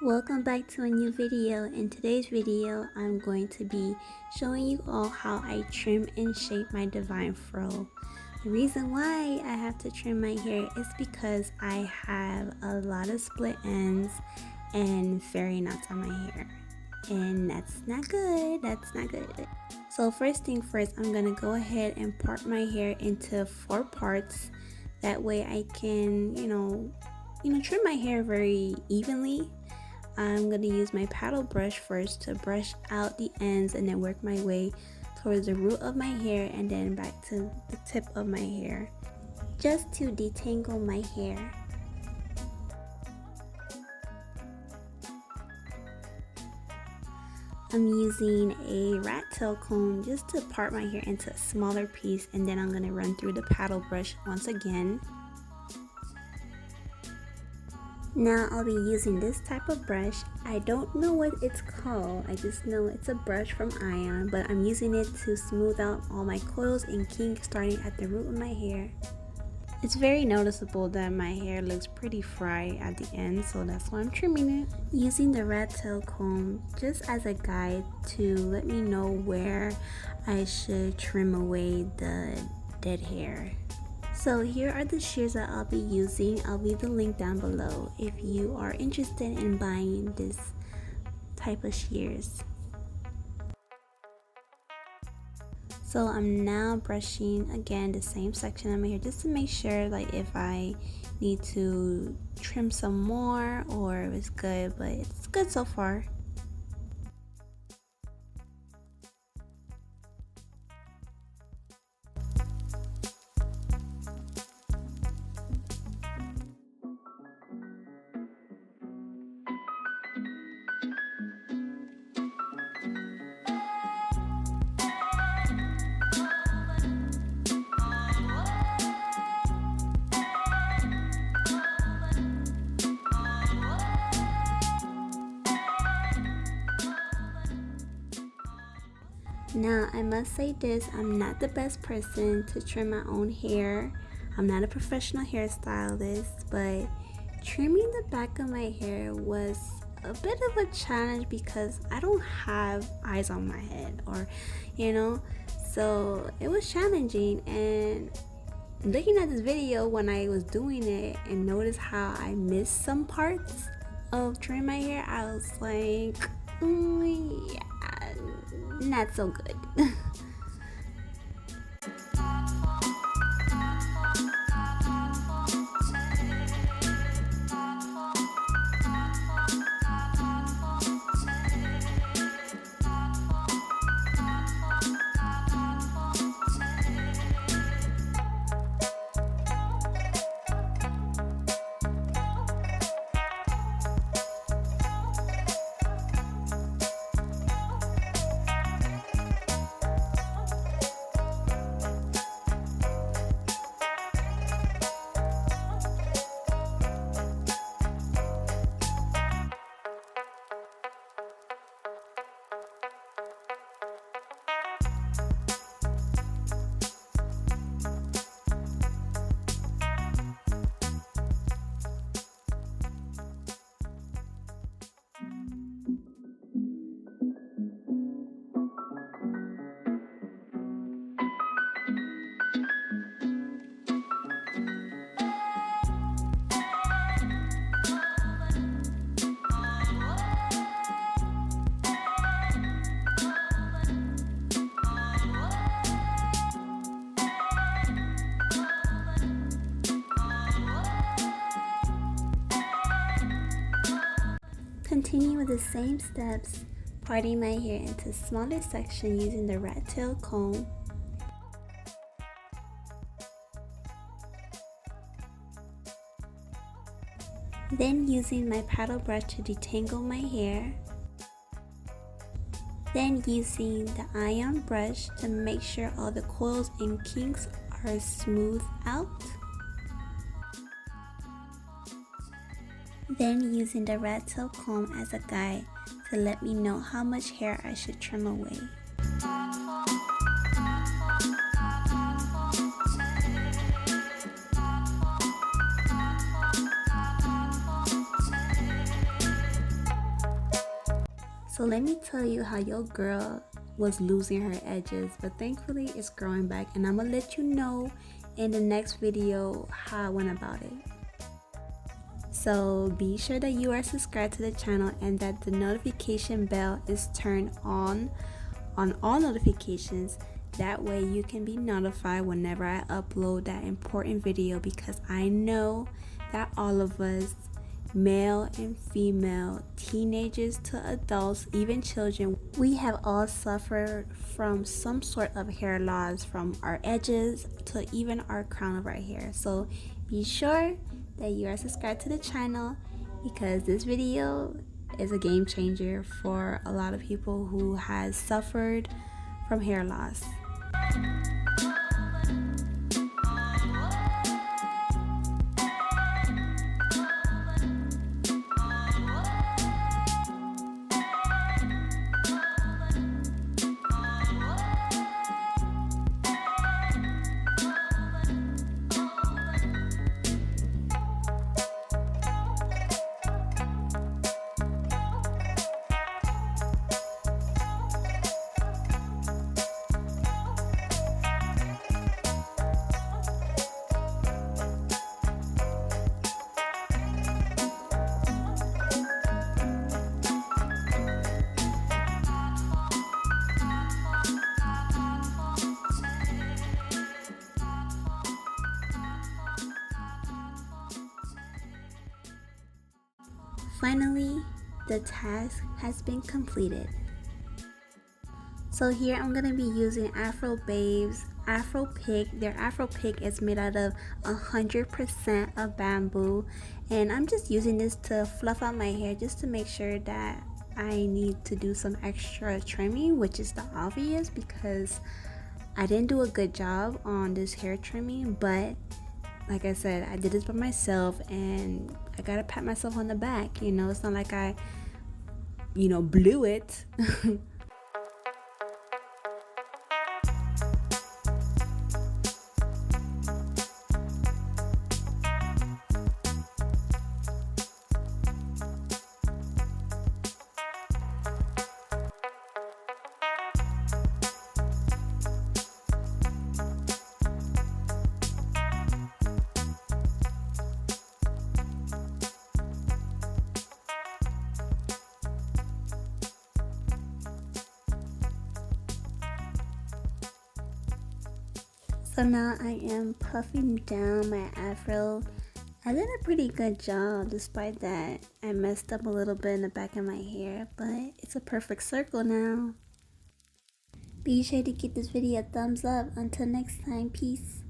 Welcome back to a new video. In today's video, I'm going to be showing you all how I trim and shape my Divine Fro. The reason why I have to trim my hair is because I have a lot of split ends and fairy knots on my hair. And that's not good. So first thing first, I'm going to go ahead and part my hair into 4 parts. That way I can, trim my hair very evenly. I'm going to use my paddle brush first to brush out the ends and then work my way towards the root of my hair and then back to the tip of my hair, just to detangle my hair. I'm using a Rattail comb just to part my hair into a smaller piece, and then I'm going to run through the paddle brush once again. Now I'll be using this type of brush. I don't know what it's called, I just know it's a brush from Ion, but I'm using it to smooth out all my coils and kinks starting at the root of my hair. It's very noticeable that my hair looks pretty fried at the end, so that's why I'm trimming it. Using the Rattail comb just as a guide to let me know where I should trim away the dead hair. So here are the shears that I'll be using. I'll leave the link down below if you are interested in buying this type of shears. So I'm now brushing again the same section of my hair just to make sure like if I need to trim some more or if it's good, but it's good so far. Now I must say this, I'm not the best person to trim my own hair. I'm not a professional hairstylist, but trimming the back of my hair was a bit of a challenge because I don't have eyes on my head, or so it was challenging. And looking at this video when I was doing it and noticed how I missed some parts of trimming my hair, I was like, yeah, not so good. Continue with the same steps, parting my hair into smaller sections using the Rattail comb. Then using my paddle brush to detangle my hair. Then using the Ion brush to make sure all the coils and kinks are smoothed out. Then using the Rattail comb as a guide to let me know how much hair I should trim away. So let me tell you how your girl was losing her edges, but thankfully it's growing back, and I'm gonna let you know in the next video how I went about it. So be sure that you are subscribed to the channel and that the notification bell is turned on all notifications. That way you can be notified whenever I upload that important video, because I know that all of us, male and female, teenagers to adults, even children, we have all suffered from some sort of hair loss, from our edges to even our crown of our hair. So be sure that you are subscribed to the channel, because this video is a game changer for a lot of people who has suffered from hair loss. Finally, the task has been completed. So here I'm going to be using Afro Babez Afro Pick. Their Afro Pick is made out of 100% of bamboo, and I'm just using this to fluff out my hair, just to make sure that I need to do some extra trimming, which is the obvious, because I didn't do a good job on this hair trimming. But like I said, I did this by myself, and I gotta pat myself on the back. You know, it's not like I, blew it. So now I am puffing down my afro. I did a pretty good job, despite that I messed up a little bit in the back of my hair, but it's a perfect circle now. Be sure to give this video a thumbs up. Until next time, peace.